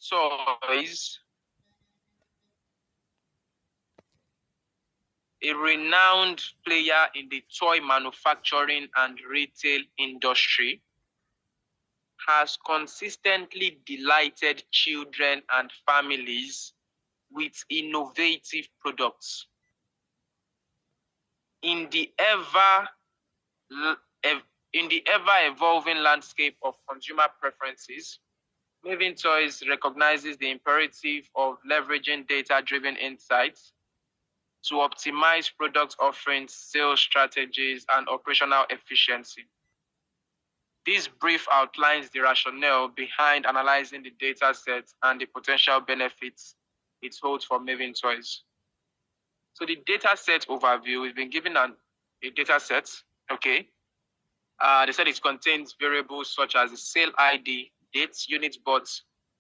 Toys, a renowned player in the toy manufacturing and retail industry, has consistently delighted children and families with innovative products. In the ever evolving landscape of consumer preferences, Mavin Toys recognizes the imperative of leveraging data-driven insights to optimize product offerings, sales strategies, and operational efficiency. This brief outlines the rationale behind analyzing the data set and the potential benefits it holds for Mavin Toys. So the data set overview, we've been given a data set, okay? They said it contains variables such as the sale ID, dates, units bought,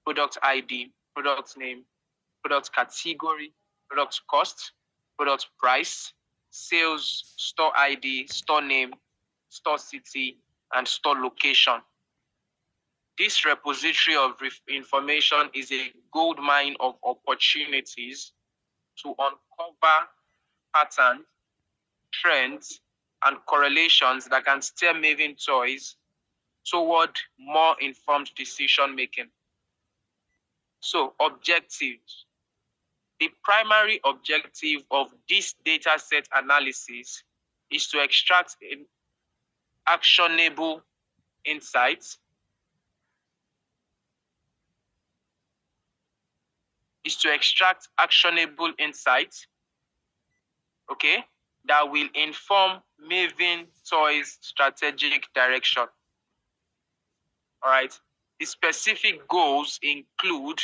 product ID, product name, product category, product cost, product price, sales, store ID, store name, store city, and store location. This repository of information is a gold mine of opportunities to uncover patterns, trends, and correlations that can steer Mavin Toys toward more informed decision making. So, objectives. The primary objective of this data set analysis is to extract actionable insights, okay, that will inform Mavin Toys' strategic direction. All right. The specific goals include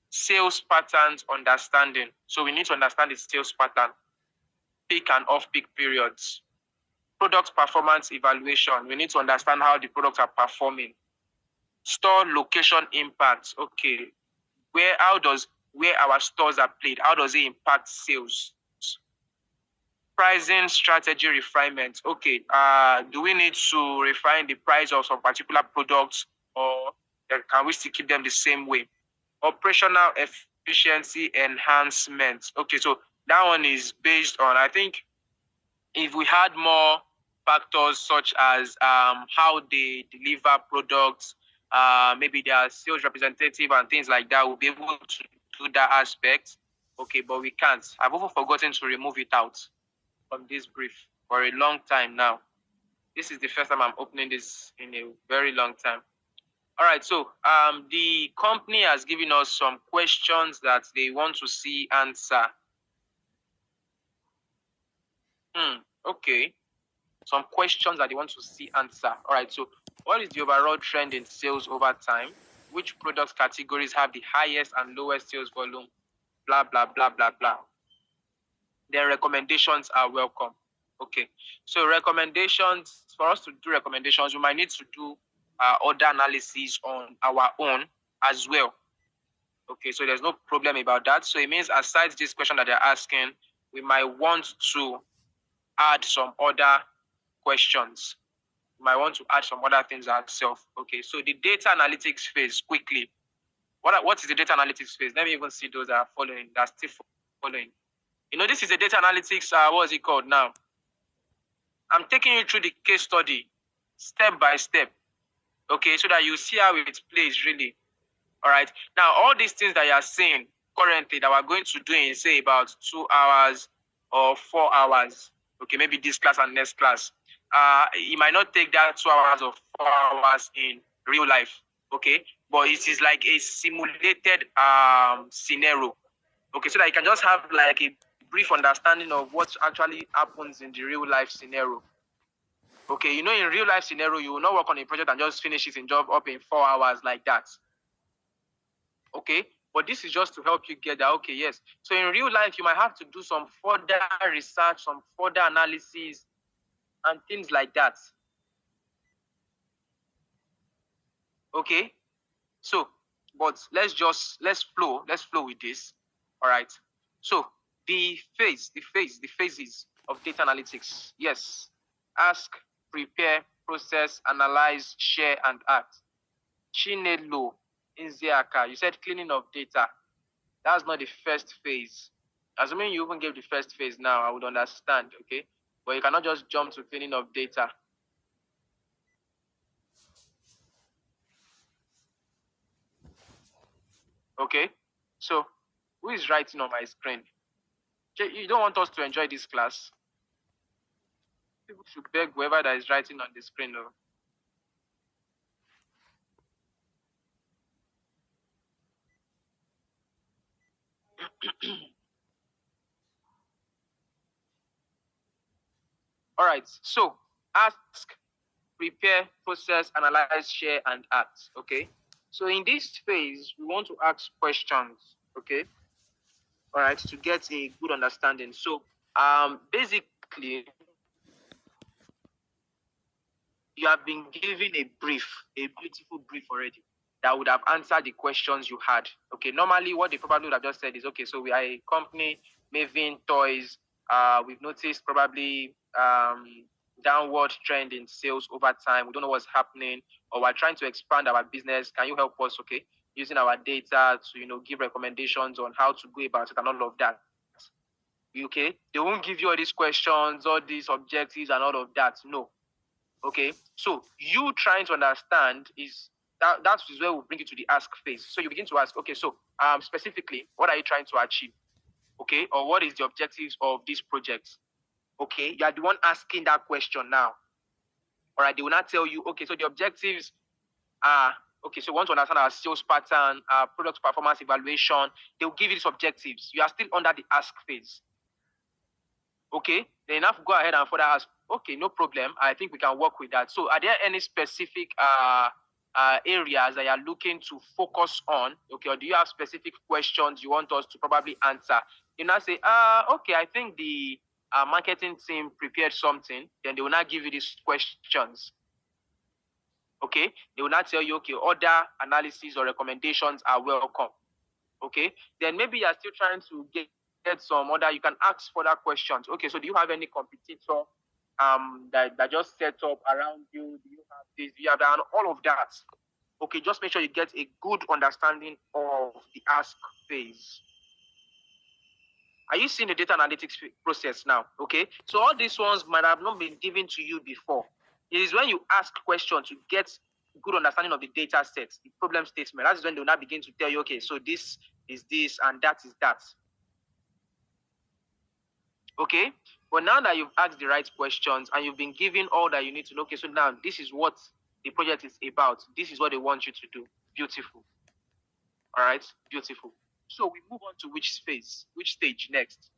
sales patterns understanding. So we need to understand the sales pattern, peak and off-peak periods. Product performance evaluation. We need to understand how the products are performing. Store location impacts. Okay, where our stores are played, how does it impact sales? Pricing strategy refinement. Okay, do we need to refine the price of some particular products, or can we still keep them the same way? Operational efficiency enhancement. Okay, so that one is based on, I think, if we had more factors such as how they deliver products, maybe their sales representative and things like that, we'll be able to do that aspect. Okay, but we can't. I've also forgotten to remove it out from this brief for a long time now. This is the first time I'm opening this in a very long time. All right, so the company has given us some questions that they want to see answer. Okay, some questions that they want to see answer. All right, so what is the overall trend in sales over time? Which product categories have the highest and lowest sales volume? Blah, blah, blah, blah, blah. Their recommendations are welcome. Okay, so recommendations, for us to do recommendations, we might need to do other analysis on our own as well. Okay, so there's no problem about that. So it means aside this question that they're asking, we might want to add some other questions. We might want to add some other things ourselves. Okay, so the data analytics phase, quickly. What is the data analytics phase? Let me even see those that are following, that are still following. You know, this is a data analytics, what is it called now? I'm taking you through the case study, step by step. Okay, so that you see how it plays really. All right. Now, all these things that you are seeing currently that we're going to do in, say, about 2 hours or 4 hours, okay, maybe this class and next class, it might not take that 2 hours or 4 hours in real life, okay? But it is like a simulated scenario, okay? So that you can just have like a brief understanding of what actually happens in the real life scenario. Okay, you know, in real life scenario, you will not work on a project and just finish it in job up in 4 hours like that. Okay, but this is just to help you get that. Okay, yes. So in real life, you might have to do some further research, some further analysis, and things like that. Okay, so but let's flow with this. All right. So the phases of data analytics. Yes, ask, prepare, process, analyze, share, and act. Chinelo Inziaka, you said cleaning of data. That's not the first phase. Assuming you even gave the first phase now, I would understand, okay? But you cannot just jump to cleaning of data. Okay? So, who is writing on my screen? You don't want us to enjoy this class? People should beg whoever that is writing on the screen. Though. All right. So, ask, prepare, process, analyze, share, and act. Okay. So, in this phase, we want to ask questions. Okay. All right. To get a good understanding. So, basically, you have been given a brief, a beautiful brief already that would have answered the questions you had. Okay, normally what they probably would have just said is, okay, so we are a company, Maven Toys. We've noticed probably downward trend in sales over time. We don't know what's happening, or we're trying to expand our business. Can you help us? Okay, using our data to give recommendations on how to go about it and all of that. Okay, they won't give you all these questions, all these objectives, and all of that. No, okay, so you trying to understand is that is where we'll bring you to the ask phase. So you begin to ask, okay, so specifically, what are you trying to achieve? Okay, or what is the objectives of this project? Okay, you are the one asking that question now. All right, they will not tell you, okay, so the objectives are, okay, so we want to understand our sales pattern, our product performance evaluation. They will give you these objectives. You are still under the ask phase. Okay, then enough, go ahead and further ask, okay, no problem. I think we can work with that. So are there any specific areas that you're looking to focus on? Okay, or do you have specific questions you want us to probably answer? You now say, okay, I think the marketing team prepared something. Then they will not give you these questions. Okay, they will not tell you, okay, other analysis or recommendations are welcome. Okay, then maybe you're still trying to get some other, you can ask further questions. Okay, so do you have any competitor that just set up around you? Do you have this? Do you have that? And all of that. Okay, just make sure you get a good understanding of the ask phase. Are you seeing the data analytics process now? Okay, so all these ones might have not been given to you before. It is when you ask questions to get good understanding of the data sets, the problem statement. That's when they will now begin to tell you, okay, so this is this and that is that. Okay, but now that you've asked the right questions and you've been given all that you need to know, okay, so now this is what the project is about. This is what they want you to do. Beautiful. All right, beautiful. So we move on to which phase, which stage next?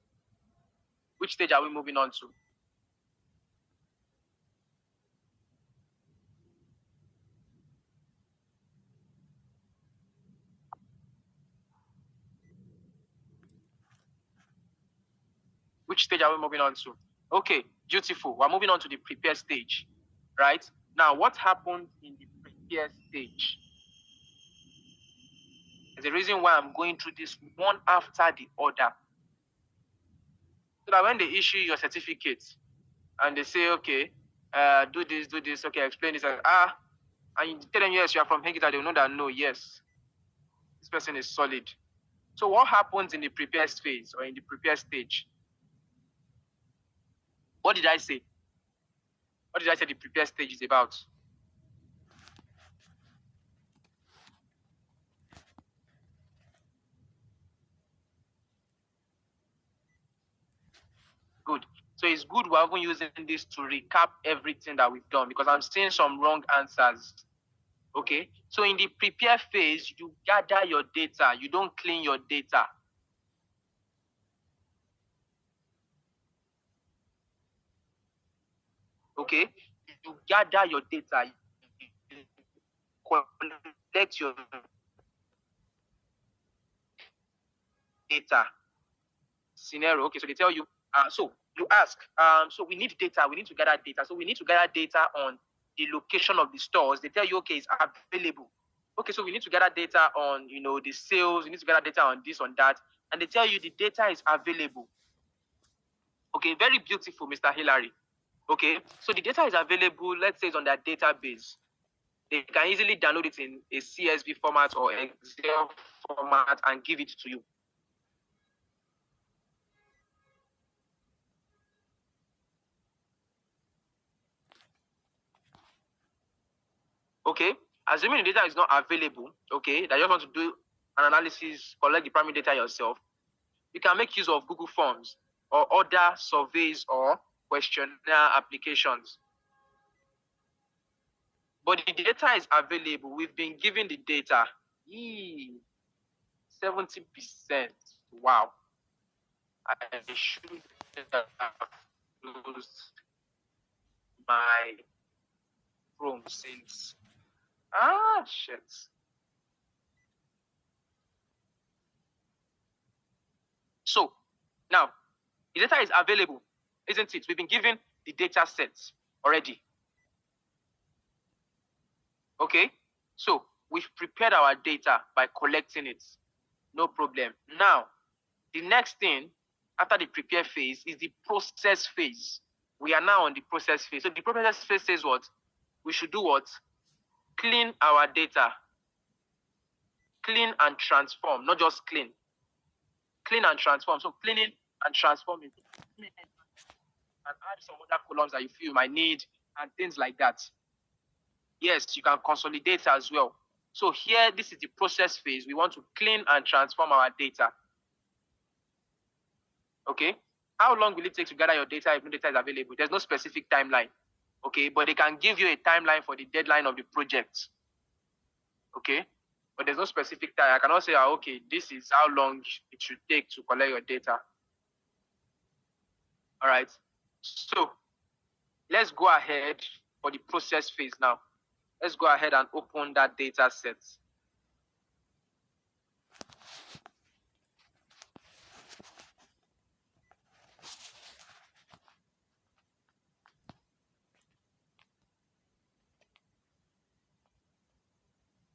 Which stage are we moving on to? Which stage are we moving on to? Okay, beautiful. We're moving on to the prepare stage, right? Now, what happens in the prepare stage? There's a reason why I'm going through this one after the other. So that when they issue your certificate and they say, okay, do this, okay, explain this, and you tell them, yes, you are from Hegita, they will know that, no, yes, this person is solid. So what happens in the prepare phase or in the prepare stage? What did I say? What did I say the prepare stage is about? Good. So it's good we're even using this to recap everything that we've done because I'm seeing some wrong answers. Okay. So in the prepare phase, you gather your data. You don't clean your data. Okay. You gather your data. You collect your data. Scenario. Okay. So they tell you, so you ask, so we need data. We need to gather data. So we need to gather data on the location of the stores. They tell you, okay, it's available. Okay, so we need to gather data on, the sales. We need to gather data on this, on that. And they tell you the data is available. Okay, very beautiful, Mr. Hillary. Okay, so the data is available, let's say it's on their database. they can easily download it in a CSV format or Excel format and give it to you. Okay, assuming the data is not available, okay, that you just want to do an analysis, collect the primary data yourself, you can make use of Google Forms or other surveys or questionnaire applications. But the data is available. We've been given the data. 70%. Wow. I should have closed my Chrome since. Shit. So now the data is available, isn't it? We've been given the data sets already. Okay, so we've prepared our data by collecting it. No problem. Now, the next thing after the prepare phase is the process phase. We are now on the process phase. So the process phase says what? We should do what? Clean our data. Clean and transform, not just clean. Clean and transform. So cleaning and transforming. And add some other columns that you feel you might need and things like that. Yes, you can consolidate as well. So here, this is the process phase. We want to clean and transform our data. Okay, how long will it take to gather your data if no data is available? There's no specific timeline. Okay, but they can give you a timeline for the deadline of the project. Okay, but there's no specific time. I cannot say, okay, this is how long it should take to collect your data. All right, so let's go ahead for the process phase now. Let's go ahead and open that data set.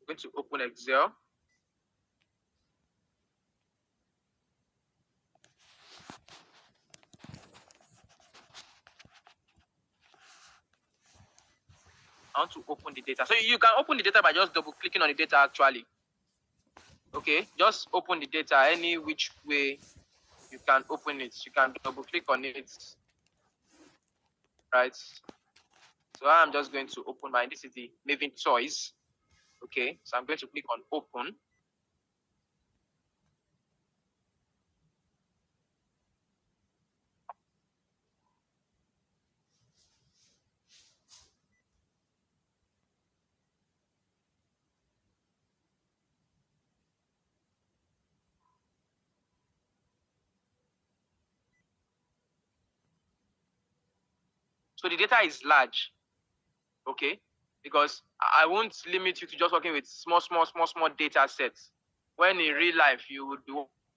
I'm going to open Excel. I want to open the data. So you can open the data by just double clicking on the data actually. Okay, just open the data any which way you can open it. You can double click on it, right? So I'm just going to open this is the Maven Toys. Okay, so I'm going to click on open. So the data is large, okay? Because I won't limit you to just working with small data sets. When in real life, you would be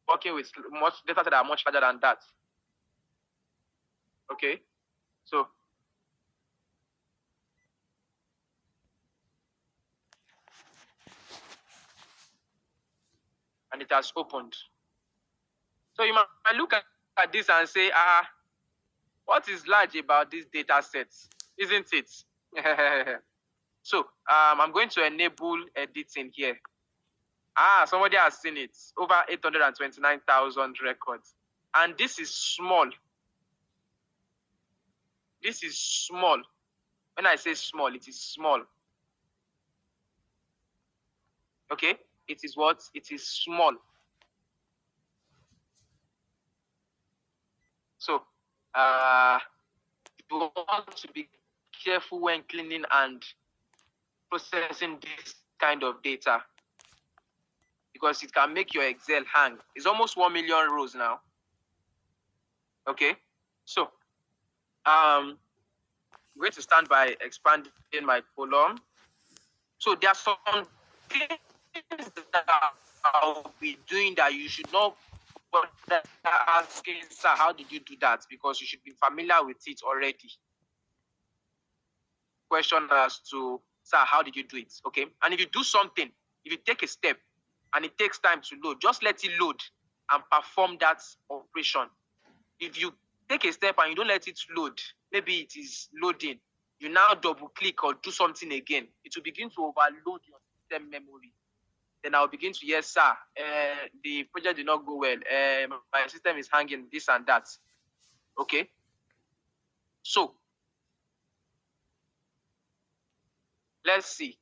working with much data sets that are much larger than that. Okay, so and it has opened. So you might look at this and say, what is large about these data sets? Isn't it? So I'm going to enable editing here. Somebody has seen it. Over 829,000 records. And this is small. This is small. When I say small, it is small. Okay? It is what? It is small. So you want to be careful when cleaning and processing this kind of data, because it can make your Excel hang. It's almost 1 million rows now. Okay, so I'm going to start by expanding my column. So there are some things that I'll be doing that you should not asking, sir, how did you do that? Because you should be familiar with it already. Question as to, sir, how did you do it? Okay, and if you do something, if you take a step and it takes time to load, just let it load and perform that operation. If you take a step and you don't let it load, maybe it is loading, you now double click or do something again, it will begin to overload your system memory. Then I'll begin to, yes, sir, the project did not go well. My system is hanging, this and that. Okay. So let's see.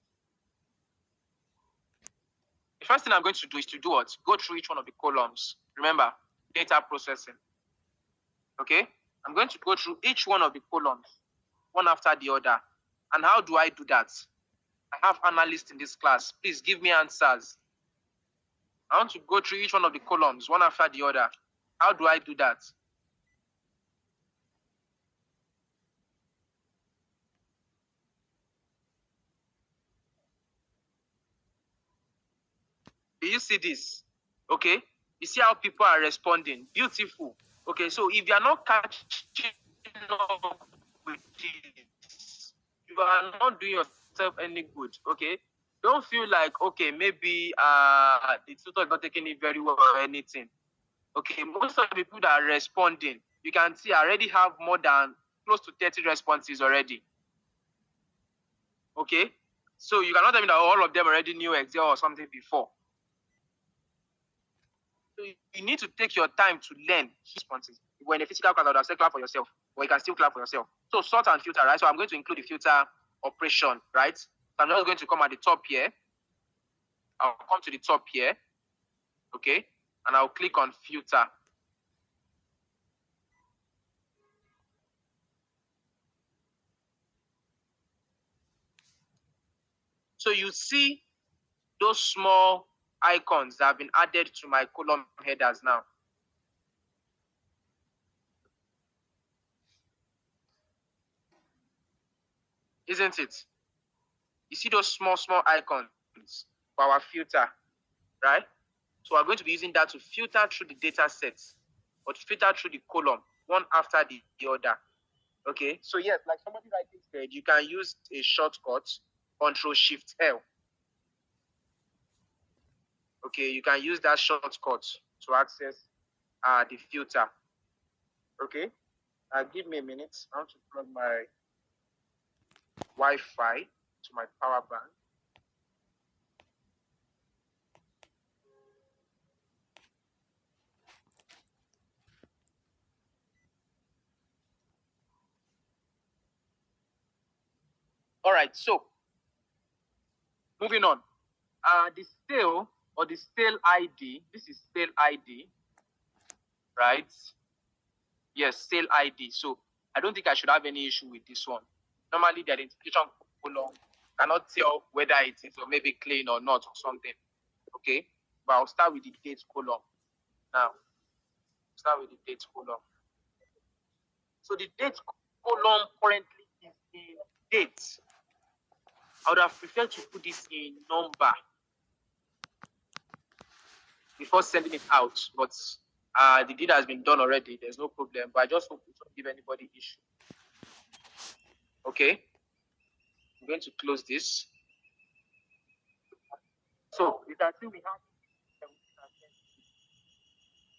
The first thing I'm going to do is to do what? Go through each one of the columns. Remember, data processing. Okay. I'm going to go through each one of the columns, one after the other. And how do I do that? I have analysts in this class. Please give me answers. I want to go through each one of the columns, one after the other. How do I do that? Do you see this? Okay. You see how people are responding? Beautiful. Okay, so if you are not catching up with this, you are not doing yourself any good. Okay. Don't feel like, okay, maybe the tutor is not taking it very well or anything. Okay, most of the people that are responding, you can see I already have more than close to 30 responses already. Okay, so you cannot tell me that all of them already knew Excel or something before. So you need to take your time to learn responses. When a physical class, I would have said clap for yourself, but you can still clap for yourself. So sort and filter, right? So I'm going to include the filter operation, right? So I'm just going to come at the top here. I'll come to the top here, okay? And I'll click on filter. So you see those small icons that have been added to my column headers now. Isn't it? You see those small icons for our filter, right? So we're going to be using that to filter through the data sets or to filter through the column, one after the other. Okay, so yes, like somebody writing said, you can use a shortcut, Ctrl-Shift-L. Okay, you can use that shortcut to access the filter. Okay, give me a minute. I want to plug my Wi-Fi to my power bank. All right, so moving on. The sale or the sale ID, this is sale ID, right? Yes, sale ID. So I don't think I should have any issue with this one. Normally the identification column cannot tell whether it is or maybe clean or not or something. Okay, but I'll start with the date column. Now, start with the date column. So the date column currently is in date. I would have preferred to put this in number before sending it out, but the deed has been done already. There's no problem, but I just hope it won't give anybody issue. Okay, I'm going to close this. So you can see we have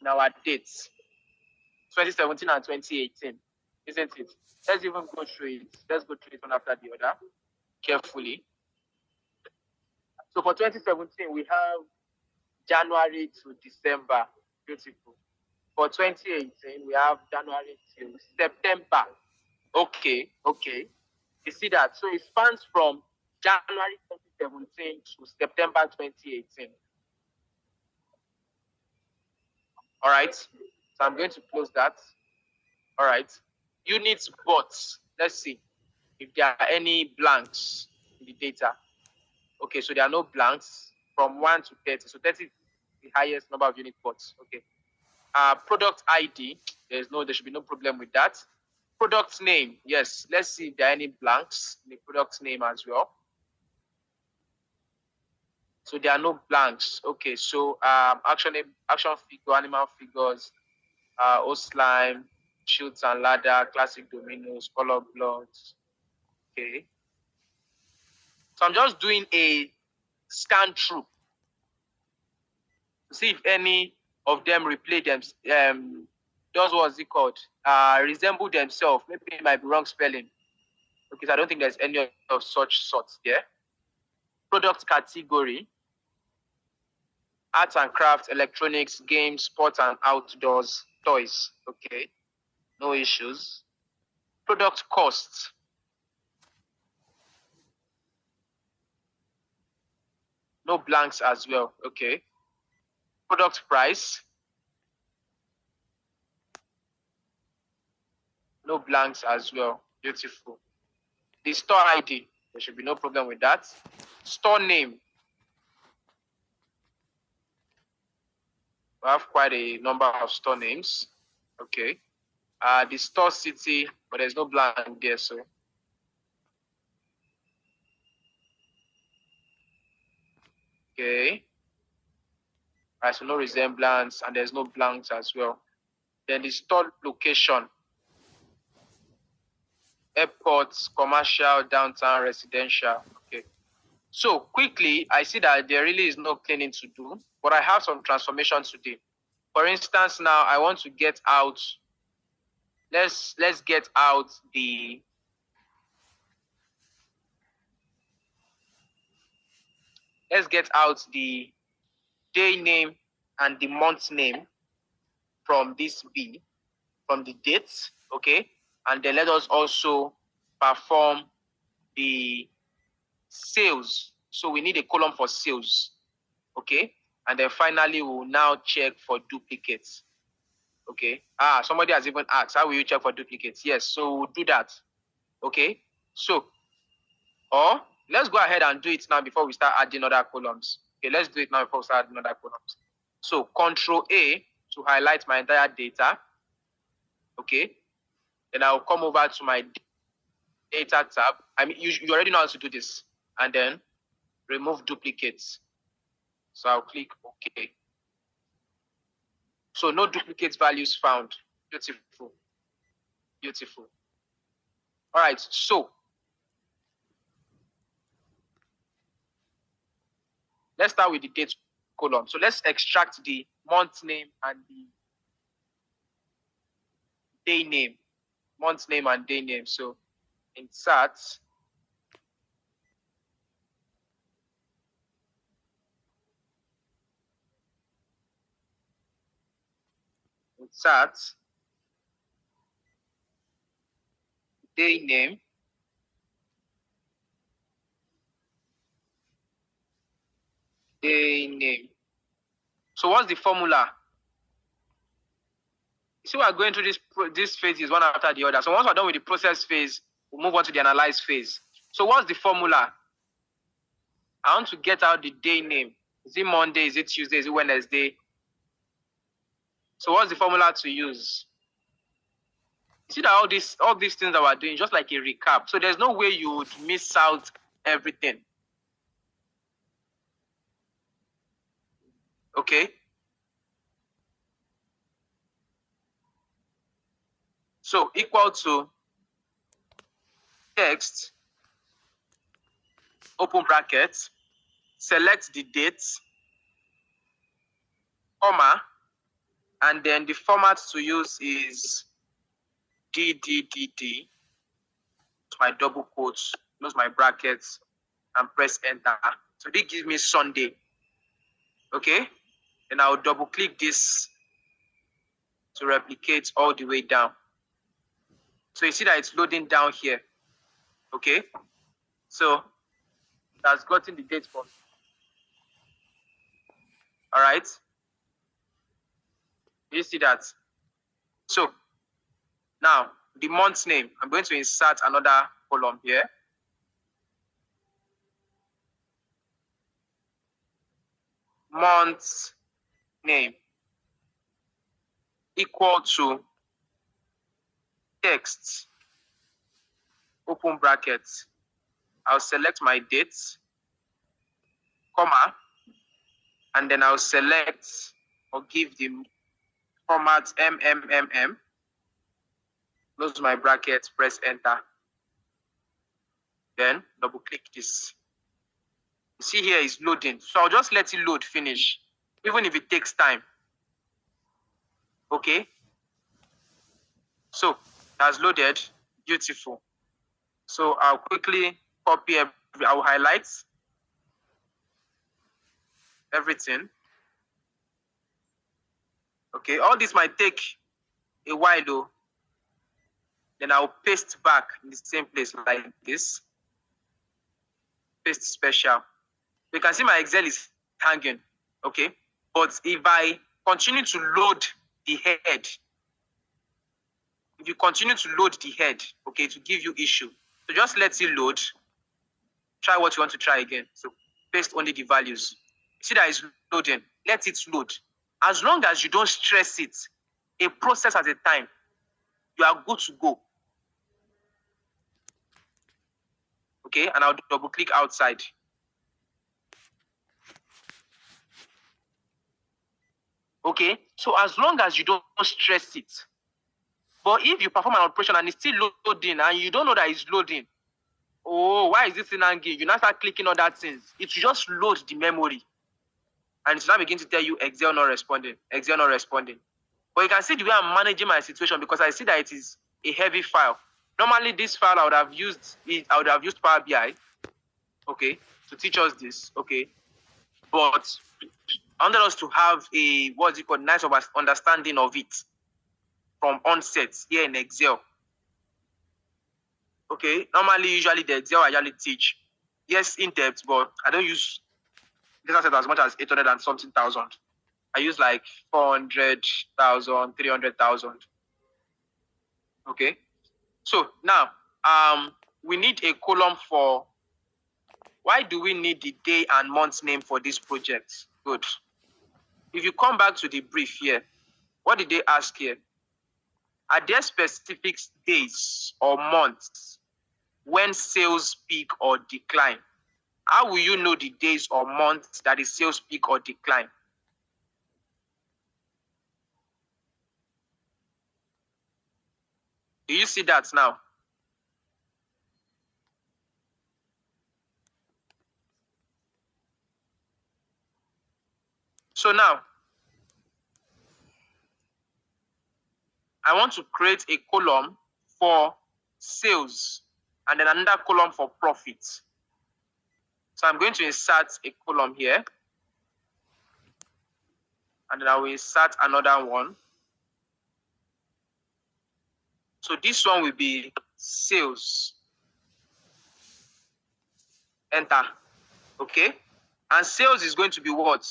in our dates 2017 and 2018, isn't it? Let's even go through it. Let's go through it one after the other carefully. So for 2017, we have January to December. Beautiful. For 2018, we have January to September. Okay. You see that? So it spans from January 2017 to September 2018. All right. So I'm going to close that. All right. Units bots. Let's see if there are any blanks in the data. Okay, so there are no blanks from 1 to 30. So 30 is the highest number of unit bots. Okay. Product ID. There should be no problem with that. Product name. Yes. Let's see if there are any blanks in the product name as well. So there are no blanks. Okay, so action figure, animal figures, O-Slime, Chutes and Ladder, classic dominoes, color blocks. Okay. So I'm just doing a scan through to see if any of them replay them. Those what's it called? Resemble themselves. Maybe it might be wrong spelling. Okay, so I don't think there's any of such sorts there. Product category, arts and crafts, electronics, games, sports and outdoors, toys. Okay, no issues. Product cost, no blanks as well. Okay. Product price, no blanks as well. Beautiful. The store ID, there should be no problem with that. Store name, we have quite a number of store names. Okay. The store city, but there's no blank there, so. Okay. Right, so no resemblance, and there's no blanks as well. Then the store location, airports, commercial, downtown, residential. Okay. So quickly, I see that there really is no cleaning to do, but I have some transformation today. For instance, now I want to get out. Let's get out the day name and the month name from this B, from the dates, okay? And then let us also perform the sales. So we need a column for sales, okay? And then finally, we'll now check for duplicates, okay? Somebody has even asked, how will you check for duplicates? Yes, so we'll do that, okay? So, or let's go ahead and do it now before we start adding other columns. Okay, let's do it now before we start adding other columns. So Control A to highlight my entire data. Okay. Then I'll come over to my data tab. I mean, you already know how to do this. And then remove duplicates. So I'll click OK. So no duplicate values found. Beautiful. Beautiful. All right. So let's start with the date column. So let's extract the month name and the day name. Month name and day name. So insert day name, So what's the formula? You see, we're going through this phases one after the other. So once we're done with the process phase, we'll move on to the analyze phase. So what's the formula? I want to get out the day name. Is it Monday? Is it Tuesday? Is it Wednesday? So what's the formula to use? You see that all these things that we're doing, just like a recap. So there's no way you would miss out everything. Okay. So equal to text, open brackets, select the date, comma, and then the format to use is DDDD, my double quotes, close my brackets, and press enter. So this gives me Sunday. Okay, then I'll double click this to replicate all the way down. So you see that it's loading down here. Okay, so that's gotten the date for me. All right, you see that? So now the month name, I'm going to insert another column here. Month name equal to text, open brackets. I'll select my dates, comma, and then I'll select or give the format MMMM. Close my brackets, press enter. Then double click this. You see here is loading. So I'll just let it load finish, even if it takes time. Okay. So it has loaded. Beautiful. So I'll quickly copy, I'll highlight everything. Okay, all this might take a while though. Then I'll paste back in the same place like this. Paste special. You can see my Excel is hanging. Okay, but if I continue to load the head, if you continue to load the head, okay, to give you issue, so just let it load. Try what you want to try again. So paste only the values. See that it's loading. Let it load. As long as you don't stress it, a process at a time, you are good to go. Okay, and I'll double click outside. Okay, so as long as you don't stress it, but if you perform an operation and it's still loading and you don't know that it's loading, oh, why is this thing hanging? You now start clicking on that things. It just load the memory. And it's now begin to tell you Excel not responding, Excel not responding. But you can see the way I'm managing my situation because I see that it is a heavy file. Normally, this file I would have used Power BI, okay, to teach us this, okay. But I wanted us to have a nice understanding of it from onset here in Excel. Okay, normally, usually the Excel I usually teach, yes, in depth, but I don't use data set as much as 800 and something thousand. I use like 400,000, 300,000. Okay, so now we need a column for. Why do we need the day and month name for this project? Good. If you come back to the brief here, what did they ask here? Are there specific days or months when sales peak or decline? How will you know the days or months that the sales peak or decline? Do you see that now? So now, I want to create a column for sales and then another column for profits. So I'm going to insert a column here. And then I will insert another one. So this one will be sales. Enter. Okay. And sales is going to be what?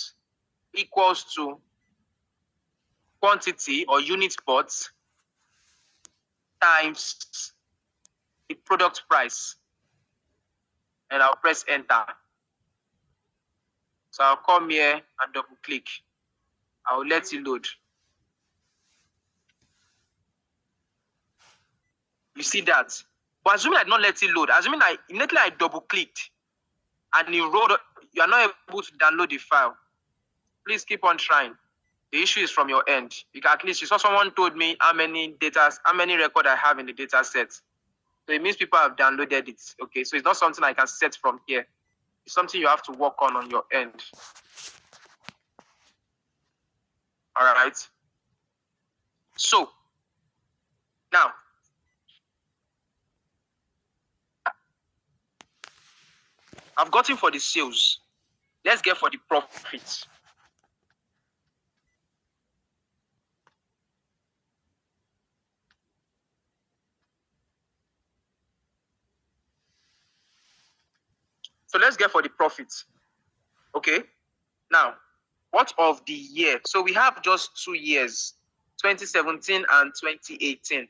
Equals to quantity or unit bought times the product price. And I'll press enter. So I'll come here and double click. I'll let it load. You see that? But assuming I did not let it load, assuming immediately I double clicked and you are not able to download the file, please keep on trying. The issue is from your end. You can at least, you saw someone told me how many record I have in the data set. So it means people have downloaded it. Okay, so it's not something I can set from here. It's something you have to work on your end. All right. So now, I've gotten for the sales. Let's get for the profits. So let's get for the profits. Okay. Now, what of the year? So we have just 2 years, 2017 and 2018.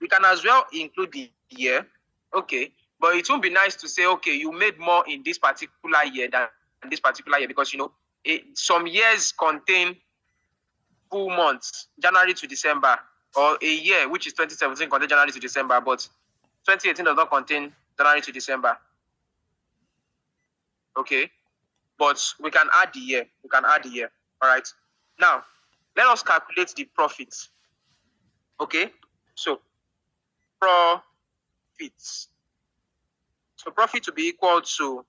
We can as well include the year. Okay. But it would be nice to say, okay, you made more in this particular year than in this particular year because, some years contain full months, January to December, or a year, which is 2017, contain January to December, but 2018 does not contain January to December. Okay. But we can add the year. All right. Now, let us calculate the profits. Okay. So, profits. So, profit to be equal to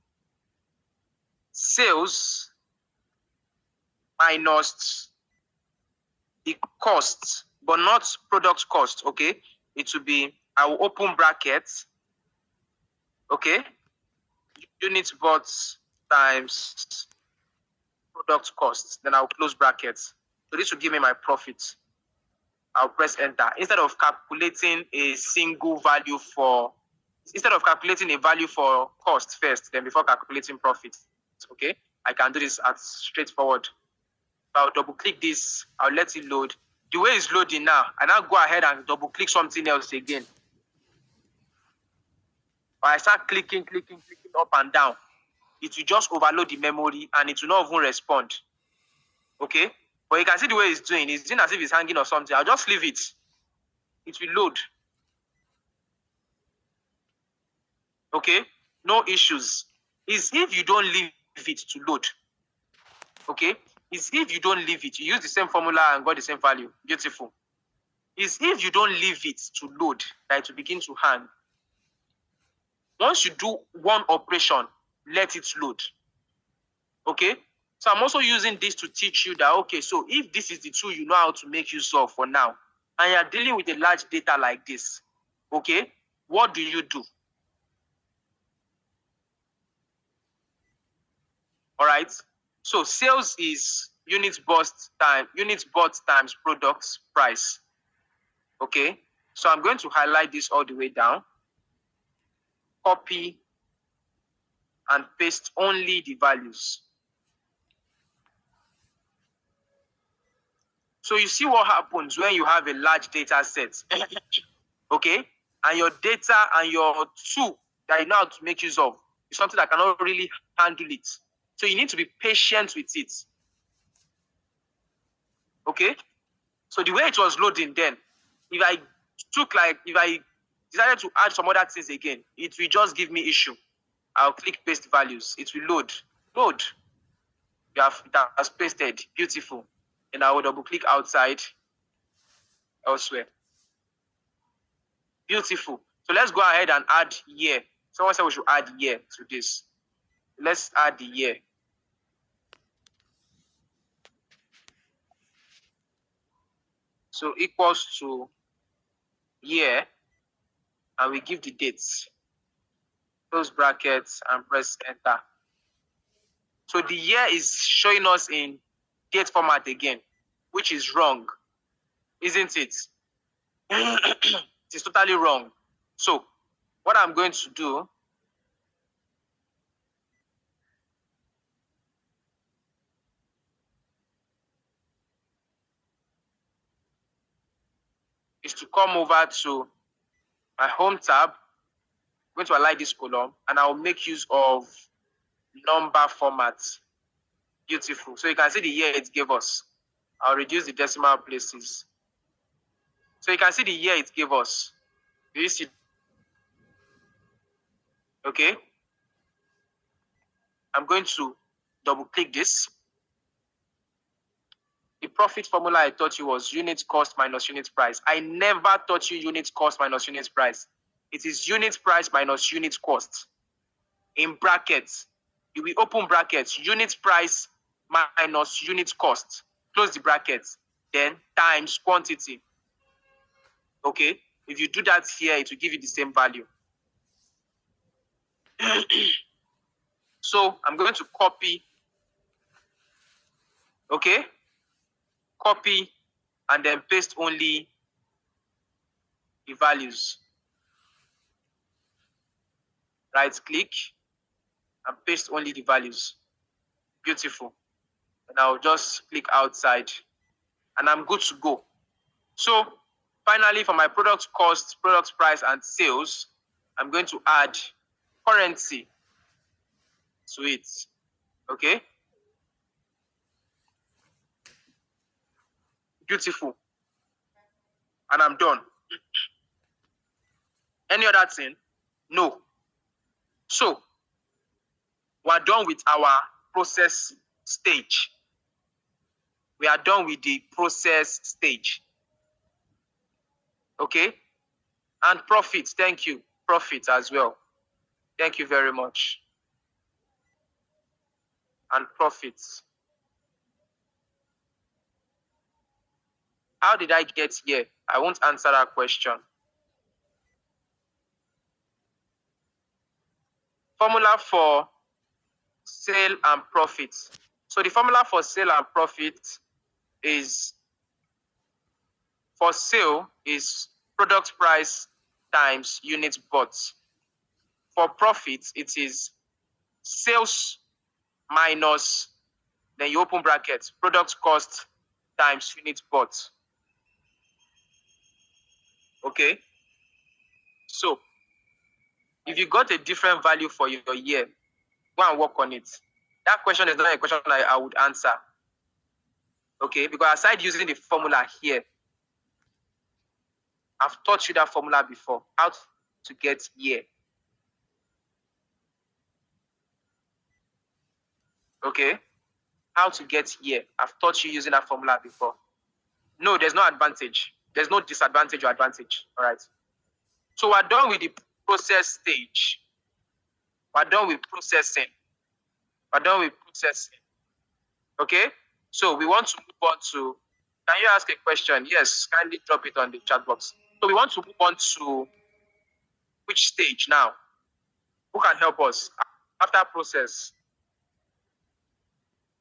sales minus the cost, but not product cost. Okay. It will be, I will open brackets, Okay, units bought times product cost. Then I'll close brackets. So this will give me my profit. I'll press enter. Instead of calculating a single value for, instead of calculating a value for cost first, then before calculating profit. Okay, I can do this as straightforward. I'll double click this. I'll let it load. The way it's loading now, I now go ahead and double click something else again. Or I start clicking up and down. It will just overload the memory and it will not even respond. Okay, but you can see the way it's doing. It's doing as if it's hanging or something. I'll just leave it. It will load. Okay, no issues. Is if you don't leave it to load. Okay, is if you don't leave it, you use the same formula and got the same value. Beautiful. Is if you don't leave it to load that it will begin to hang. Once you do one operation, let it load. Okay, so I'm also using this to teach you that, okay, so if this is the tool you know how to make use of for now, and you're dealing with a large data like this, okay, what do you do? All right, so sales is units bought times products price. Okay, so I'm going to highlight this all the way down, copy and paste only the values. So you see what happens when you have a large data set. Okay, and your data and your tool that you know how to make use of is something that cannot really handle it. So you need to be patient with it. Okay, so the way it was loading then, if I decided to add some other things again, it will just give me issue. I'll click paste values. It will load. Load. That has pasted. Beautiful. And I will double click outside elsewhere. Beautiful. So let's go ahead and add year. Someone said we should add year to this. Let's add the year. So equals to year, and we give the dates. Close brackets and press enter. So the year is showing us in date format again, which is wrong, isn't it? It is totally wrong. So what I'm going to do is to come over to my home tab. I'm going to align this column and I'll make use of number format. Beautiful. So you can see the year it gave us. I'll reduce the decimal places. So you can see the year it gave us. Do you see? Okay. I'm going to double click this. The profit formula I taught you was unit cost minus unit price. I never taught you unit cost minus unit price. It is unit price minus unit cost. In brackets, you will open brackets, unit price minus unit cost. Close the brackets, then times quantity. Okay, if you do that here, it will give you the same value. So I'm going to copy, okay, copy and then paste only the values. Right click and paste only the values. Beautiful. And I'll just click outside and I'm good to go. So finally, for my product cost, product price, and sales, I'm going to add currency to it. Okay. Beautiful. And I'm done. Any other thing? No. So we're done with our process stage. We are done with the process stage. Okay. And profit. Thank you. Profit as well. Thank you very much. And profits. How did I get here? I won't answer that question. formula for sale and profit. So the formula for sale and profit is, for sale is product price times units bought. For profit, it is sales minus, then you open brackets, product cost times units bought. Okay? So if you got a different value for your year, go and work on it. That question is not a question I would answer. Okay? Because aside using the formula here, I've taught you that formula before, how to get year. Okay? How to get year. I've taught you using that formula before. No, there's no advantage. There's no disadvantage or advantage. All right. So we're done with the process stage. We're done with processing. We're done with processing. Okay? So we want to move on to, can you ask a question? Yes, kindly drop it on the chat box. So we want to move on to which stage now? Who can help us? After process,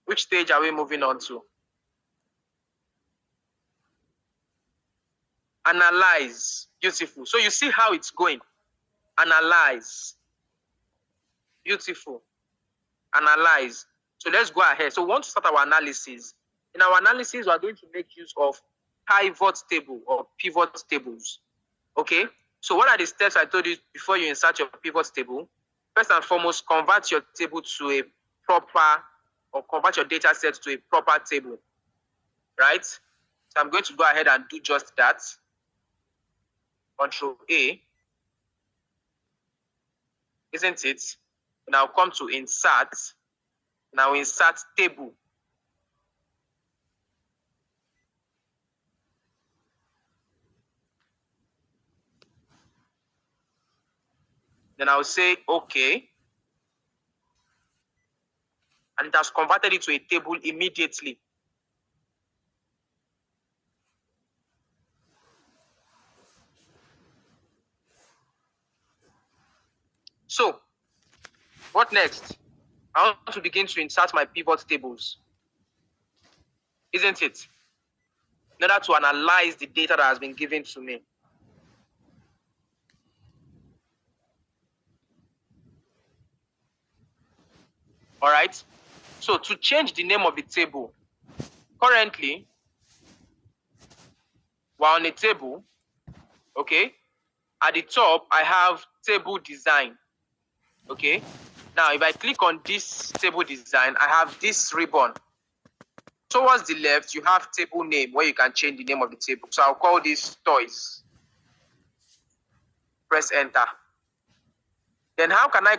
which stage are we moving on to? Analyze. Beautiful. So you see how it's going. Analyze. Beautiful. Analyze. So let's go ahead. So we want to start our analysis. In our analysis, we are going to make use of pivot table or pivot tables. Okay? So what are the steps I told you before you insert your pivot table? First and foremost, convert your table to a proper, or convert your data set to a proper table. Right? So I'm going to go ahead and do just that. Control A. Isn't it? Now come to insert. Now insert table. Then I'll say okay. And it has converted it to a table immediately. So, what next? I want to begin to insert my pivot tables. Isn't it? In order to analyze the data that has been given to me. All right. So to change the name of the table, currently, we're on a table. Okay. At the top, I have table design. Okay. Now, if I click on this table design, I have this ribbon. Towards the left, you have table name where you can change the name of the table. So I'll call this toys. Press enter. Then how can I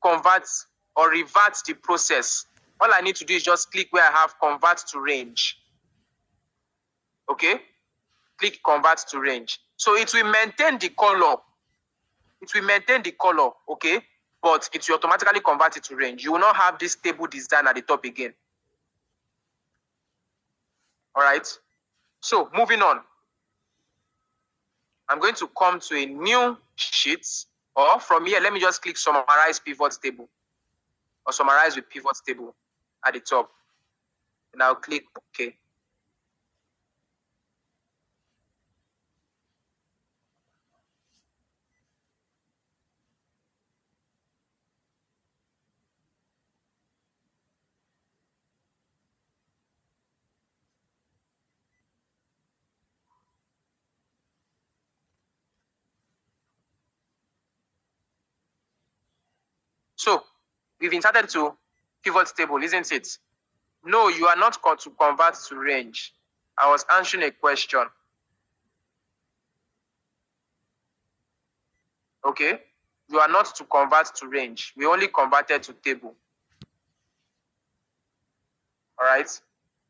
convert or revert the process? All I need to do is just click where I have convert to range. Okay? Click convert to range. So it will maintain the color. It will maintain the color, okay? But it will automatically convert it to range. You will not have this table design at the top again. All right? So moving on. I'm going to come to a new sheet, or from here, let me just click summarize pivot table, or summarize with pivot table at the top. And I'll click OK. So we've inserted to pivot table, isn't it? No, you are not going to convert to range. I was answering a question. Okay? You are not to convert to range. We only converted to table. All right?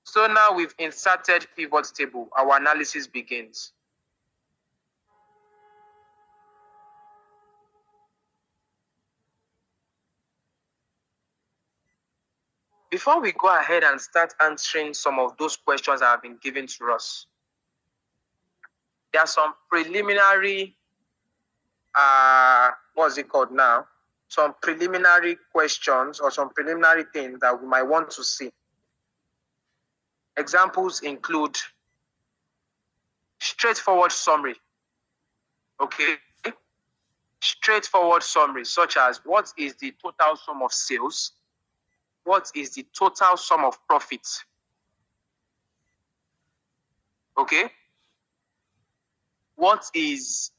So now we've inserted pivot table. Our analysis begins. Before we go ahead and start answering some of those questions that have been given to us, there are some preliminary, what's it called now? some preliminary questions or some preliminary things that we might want to see. Examples include straightforward summary. Okay. Straightforward summary, such as what is the total sum of sales? What is the total sum of profits? Okay. What is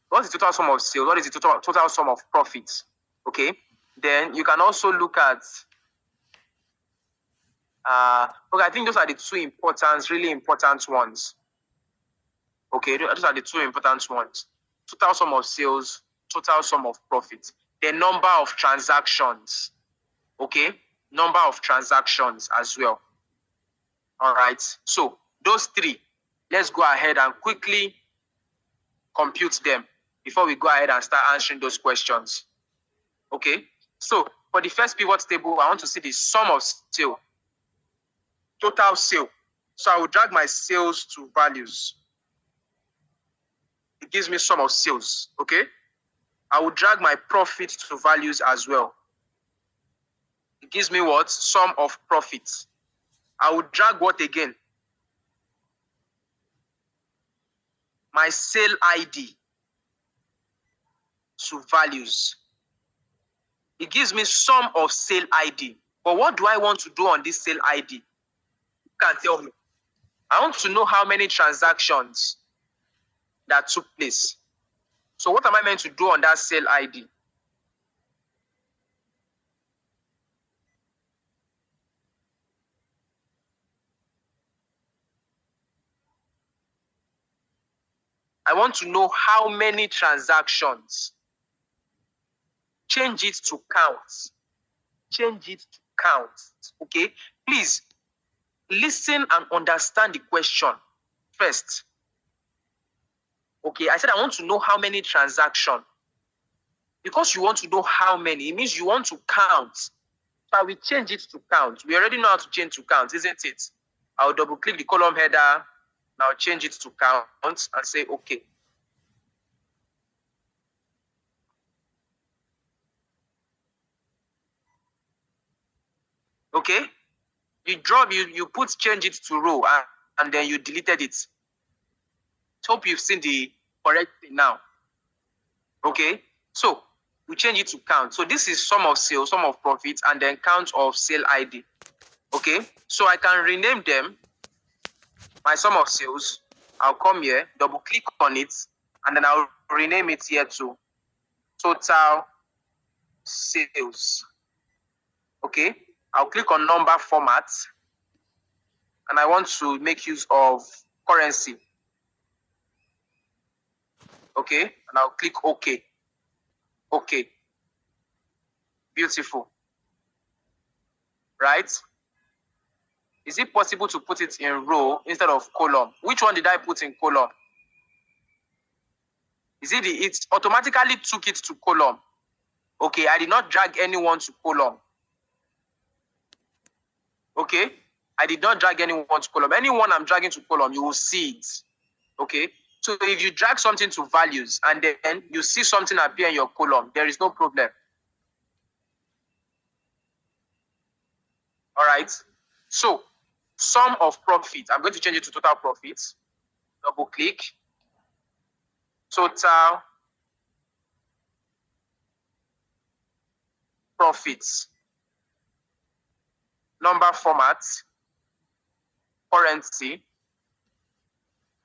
what is the total sum of sales? What is the total sum of profits? Okay. Then you can also look at okay, I think those are the two really important ones. Okay, those are the two important ones. Total sum of sales, total sum of profits. The number of transactions. Okay, number of transactions as well. All right, so those three, let's go ahead and quickly compute them before we go ahead and start answering those questions. Okay, so for the first pivot table, I want to see the sum of sale, total sale. So I will drag my sales to values. It gives me sum of sales. Okay, I will drag my profit to values as well. It gives me what? Sum of profits. I will drag what again? My sale ID to values. It gives me sum of sale ID. But what do I want to do on this sale ID? You can tell me. I want to know how many transactions that took place. So what am I meant to do on that sale ID? I want to know how many transactions. Change it to count. Change it to count. Okay? Please listen and understand the question first. Okay, I said I want to know how many transactions. Because you want to know how many, it means you want to count. So I will change it to count. We already know how to change to count, isn't it? I'll double click the column header. And I'll change it to count and say okay. Okay? You change it to row and then you deleted it. Hope you've seen the correct thing now. Okay? So we change it to count. So this is sum of sales, sum of profits, and then count of sale ID. Okay? So I can rename them. My sum of sales. I'll come here, double click on it, and then I'll rename it here to total sales. Okay? I'll click on number format, and I want to make use of currency. Okay? And I'll click OK. Okay. Beautiful. Right? Is it possible to put it in row instead of column? Which one did I put in column? It automatically took it to column. Okay, I did not drag anyone to column. Okay, I did not drag anyone to column. Anyone I'm dragging to column, you will see it. Okay, so if you drag something to values and then you see something appear in your column, there is no problem. All right, so sum of profit, I'm going to change it to total profits. Double click. Total profits. Number format. Currency.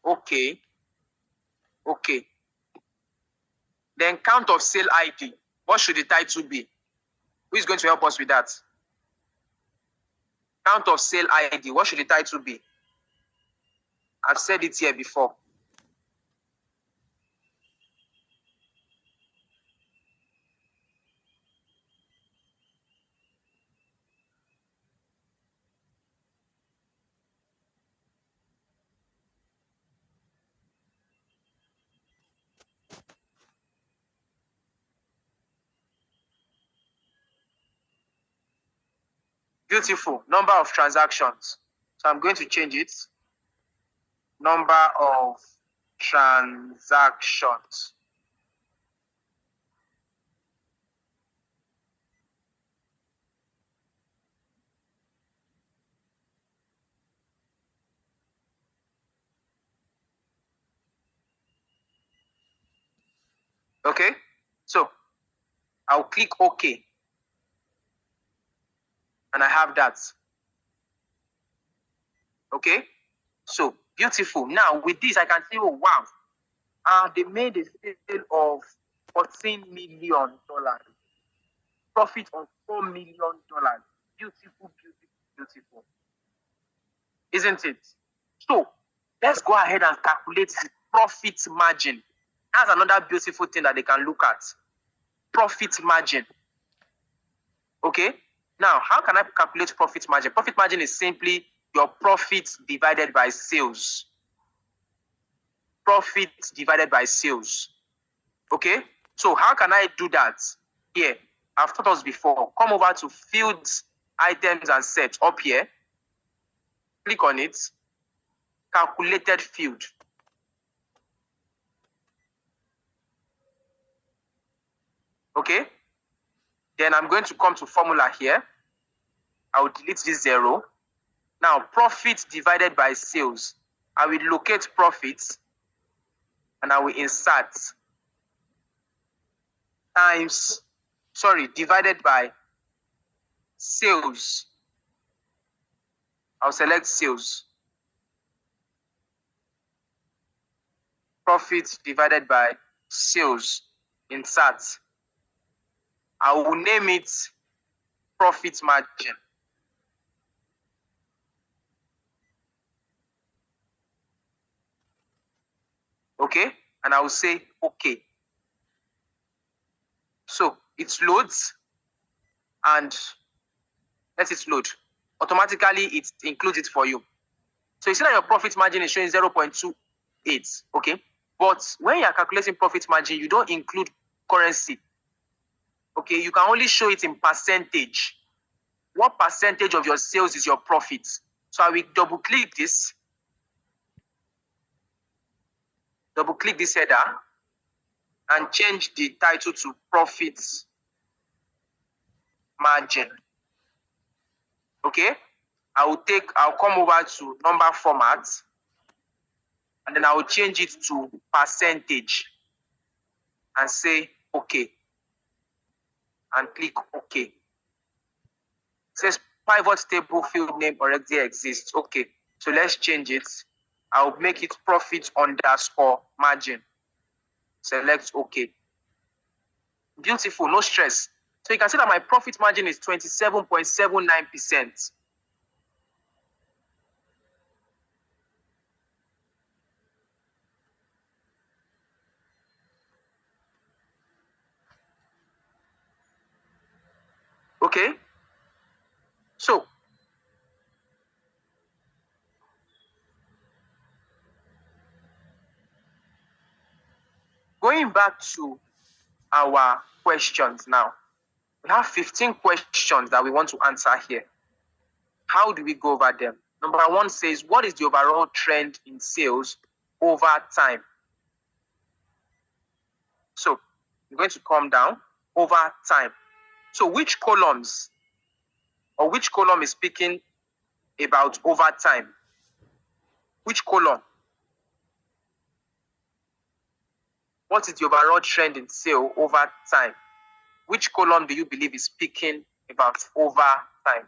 Okay. Okay. Then count of sale ID. What should the title be? Who is going to help us with that? Count of sale ID. What should the title be? I've said it here before. Beautiful. Number of transactions. So I'm going to change it. Number of transactions. Okay, so I'll click OK, and I have that. Okay, so beautiful. Now with this, I can say, oh wow, they made a sale of $14 million, profit of $4 million. Beautiful, beautiful, beautiful, isn't it? So let's go ahead and calculate the profit margin. That's another beautiful thing that they can look at. Profit margin. Okay, now how can I calculate profit margin? Profit margin is simply your profit divided by sales. Profit divided by sales. Okay, so how can I do that? Here, I've taught us before. Come over to fields, items, and sets up here. Click on it. Calculated field. Okay, then I'm going to come to formula here. I will delete this 0. Now, profit divided by sales. I will locate profits and I will insert times, divided by sales. I'll select sales. Profit divided by sales. Insert. I will name it profit margin. Okay, and I will say okay. So it loads and let it load. Automatically it includes it for you. So you see that your profit margin is showing 0.28. Okay, but when you are calculating profit margin, you don't include currency. Okay, you can only show it in percentage. What percentage of your sales is your profit? So I will double click this header and change the title to profit margin. Okay, I'll come over to number format and then I will change it to percentage and say okay and click OK. It says pivot table field name already exists. Okay, so let's change it. I'll make it profit underscore margin. Select OK. Beautiful, no stress. So you can see that my profit margin is 27.79%. Okay, so going back to our questions now, we have 15 questions that we want to answer here. How do we go over them? Number 1 says, what is the overall trend in sales over time? So I'm going to come down over time. So which column is speaking about over time? Which column? What is the overall trend in sale over time? Which column do you believe is speaking about over time?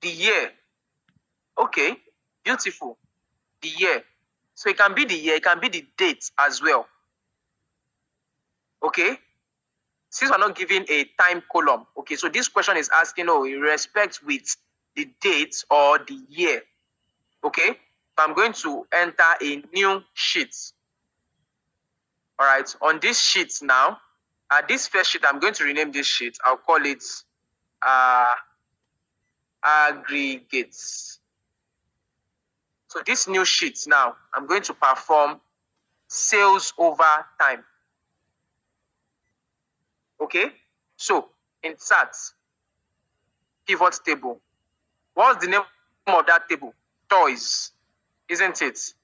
The year. Okay, beautiful. The year. So it can be the year, it can be the date as well. Okay, since we're not giving a time column, okay, so this question is asking, in respect with the date or the year. Okay, so I'm going to enter a new sheet. All right, on this sheet now, this first sheet, I'm going to rename this sheet. I'll call it aggregates. So this new sheet now, I'm going to perform sales over time. Okay, so insert pivot table. What's the name of that table? Toys, isn't it?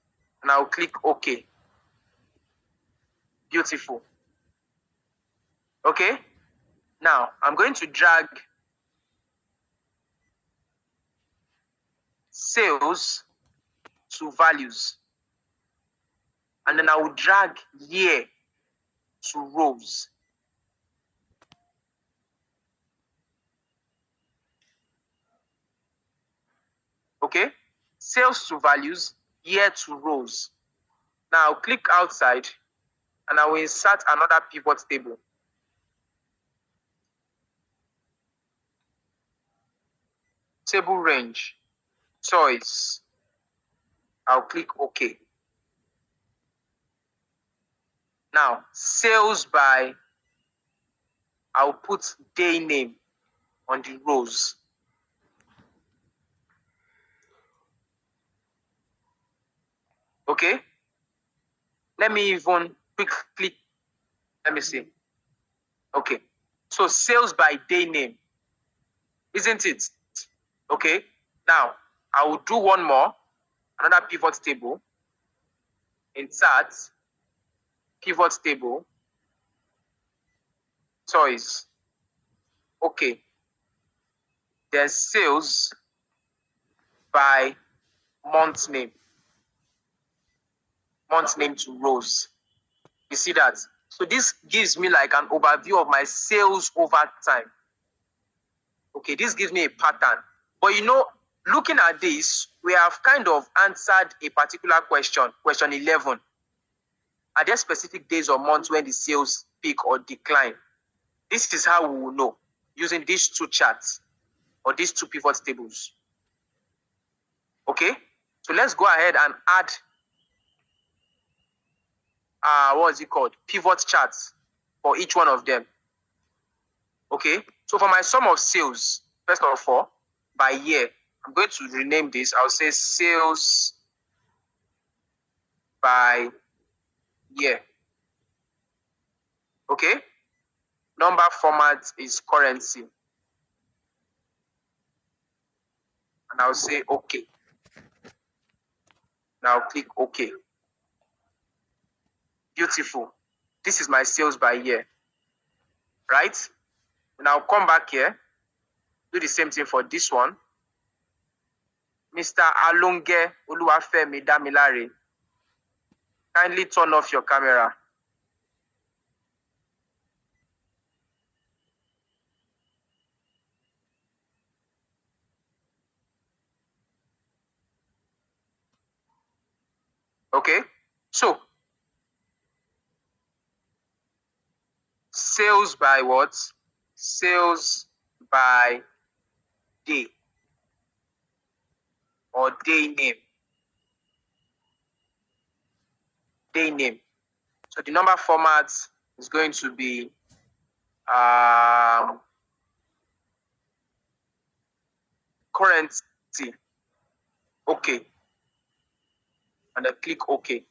And I'll click OK. Beautiful. Okay, now I'm going to drag sales to values, and then I will drag year to rows. Okay, sales to values, year to rows. Now I'll click outside and I will insert another pivot table. Table range, choice. I'll click OK. Now, sales by, I'll put day name on the rows. Okay? Let me even quickly, let me see. Okay. So sales by day name, isn't it? Okay. Now, I will do one more, another pivot table. Insert, pivot table, choice. Okay. Then sales by month name. Month name to rows. You see that? So this gives me like an overview of my sales over time. Okay, this gives me a pattern. But you know, looking at this, we have kind of answered a particular question, question 11. Are there specific days or months when the sales peak or decline? This is how we will know using these two charts or these two pivot tables. Okay, so let's go ahead and add what is it called? Pivot charts for each one of them. Okay, so for my sum of sales, first of all, by year, I'm going to rename this. I'll say sales by year. Okay, number format is currency. And I'll say okay. Now click OK. Beautiful. This is my sales by year. Right? And I'll come back here. Do the same thing for this one. Mr. Alonge Oluwafemi Damilare. Kindly turn off your camera. Okay? So, sales by what? Sales by day or day name. Day name. So the number format is going to be currency. Okay. And then click OK.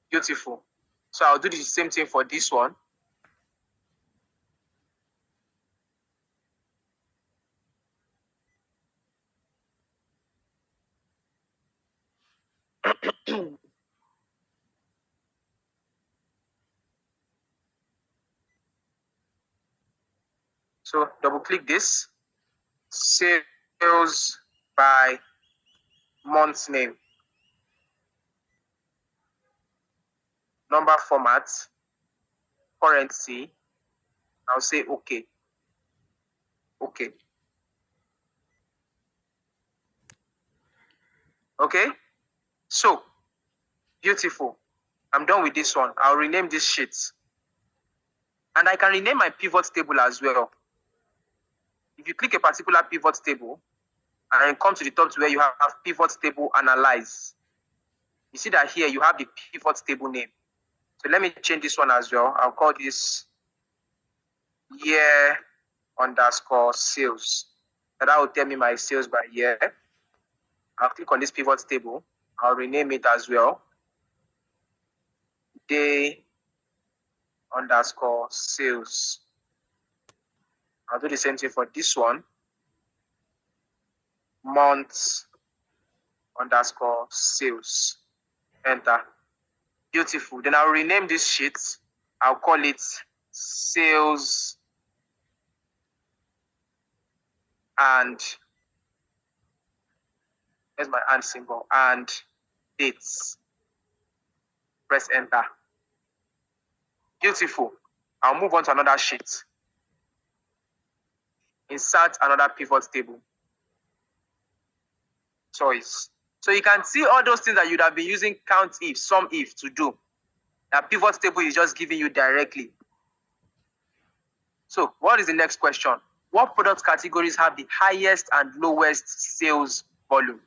Beautiful. So I'll do the same thing for this one. So double click this. Sales by month name. Number format. Currency. I'll say OK. Okay. Okay. So beautiful. I'm done with this one. I'll rename this sheet. And I can rename my pivot table as well. If you click a particular pivot table and then come to the top to where you have pivot table analyze, you see that here you have the pivot table name. So let me change this one as well. I'll call this year underscore sales. And that will tell me my sales by year. I'll click on this pivot table. I'll rename it as well. Day underscore sales. I'll do the same thing for this one. Month underscore sales. Enter. Beautiful. Then I'll rename this sheet. I'll call it sales and here's my and symbol and dates. Press enter. Beautiful. I'll move on to another sheet. Insert another pivot table. Choice. So you can see all those things that you'd have been using count if, sum if to do. That pivot table is just giving you directly. So what is the next question? What product categories have the highest and lowest sales volume?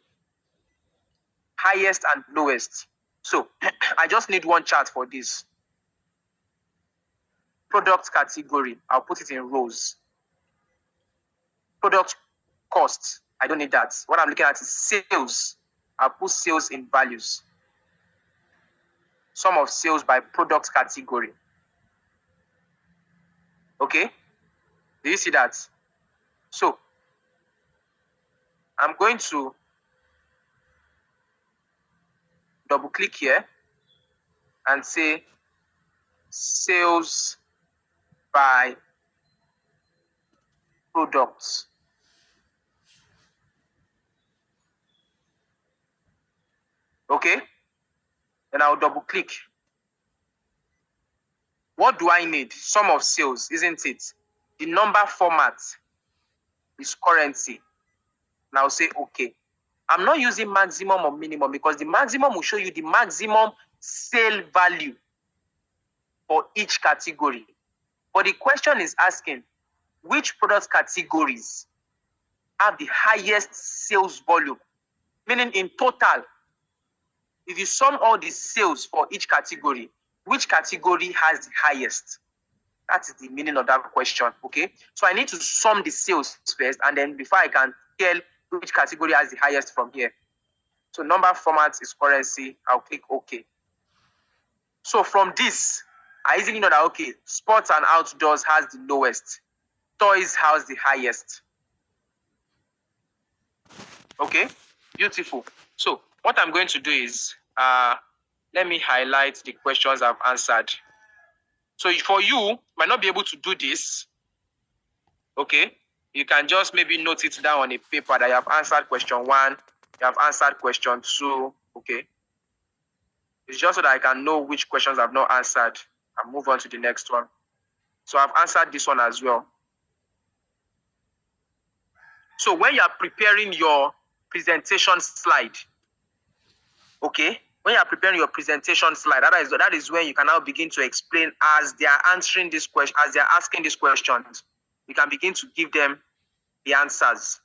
Highest and lowest. So I just need one chart for this. Product category, I'll put it in rows. Product cost, I don't need that. What I'm looking at is sales. I'll put sales in values. Sum of sales by product category. Okay? Do you see that? So, I'm going to double click here and say sales by products. Okay? Then I'll double click. What do I need? Sum of sales, isn't it? The number format is currency. And I'll say okay. I'm not using maximum or minimum because the maximum will show you the maximum sale value for each category. But the question is asking, which product categories have the highest sales volume? Meaning in total, if you sum all the sales for each category, which category has the highest? That is the meaning of that question, okay? So I need to sum the sales first, and then before I can tell which category has the highest from here. So number format is currency. I'll click OK. So from this, I easily know that, okay, sports and outdoors has the lowest. Toys has the highest. Okay, beautiful. So what I'm going to do is, let me highlight the questions I've answered. So for you, might not be able to do this. Okay, you can just maybe note it down on a paper that you have answered question 1, you have answered question 2. Okay, it's just so that I can know which questions I've not answered and move on to the next one. So I've answered this one as well. So when you are preparing your presentation slide, okay, when you are preparing your presentation slide, that is when you can now begin to explain as they are answering this question, as they are asking these questions, you can begin to give them the answers.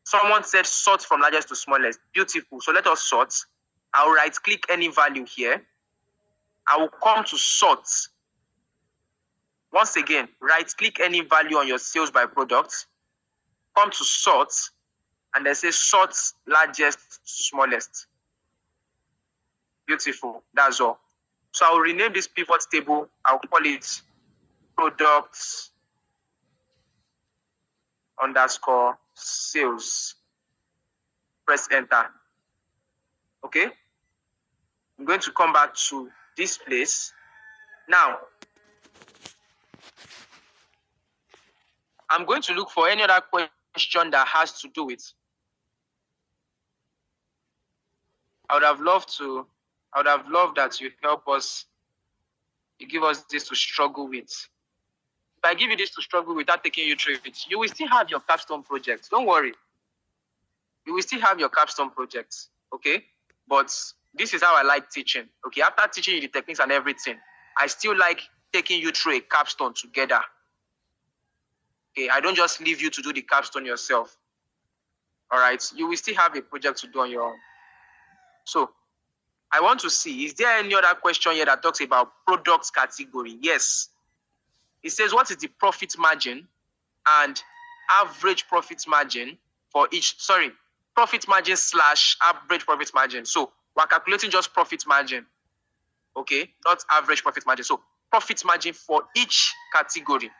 Someone said sort from largest to smallest. Beautiful. So let us sort. I'll right click any value here. I will come to sort. Once again, right click any value on your sales by product. Come to sort, and then say sort largest to smallest. Beautiful. That's all. So I'll rename this pivot table. I'll call it products underscore sales. Press enter. Okay. I'm going to come back to this place. Now, I'm going to look for any other question that has to do with. I would have loved that you help us, you give us this to struggle with. If I give you this to struggle without taking you through it, you will still have your capstone projects. Don't worry. You will still have your capstone projects, okay? But this is how I like teaching, okay? After teaching you the techniques and everything, I still like taking you through a capstone together. Okay, I don't just leave you to do the capstone yourself. All right, you will still have a project to do on your own. So I want to see, is there any other question here that talks about products category? Yes. It says, what is the profit margin and average profit margin for each, profit margin slash average profit margin. So we're calculating just profit margin, okay, not average profit margin. So profit margin for each category.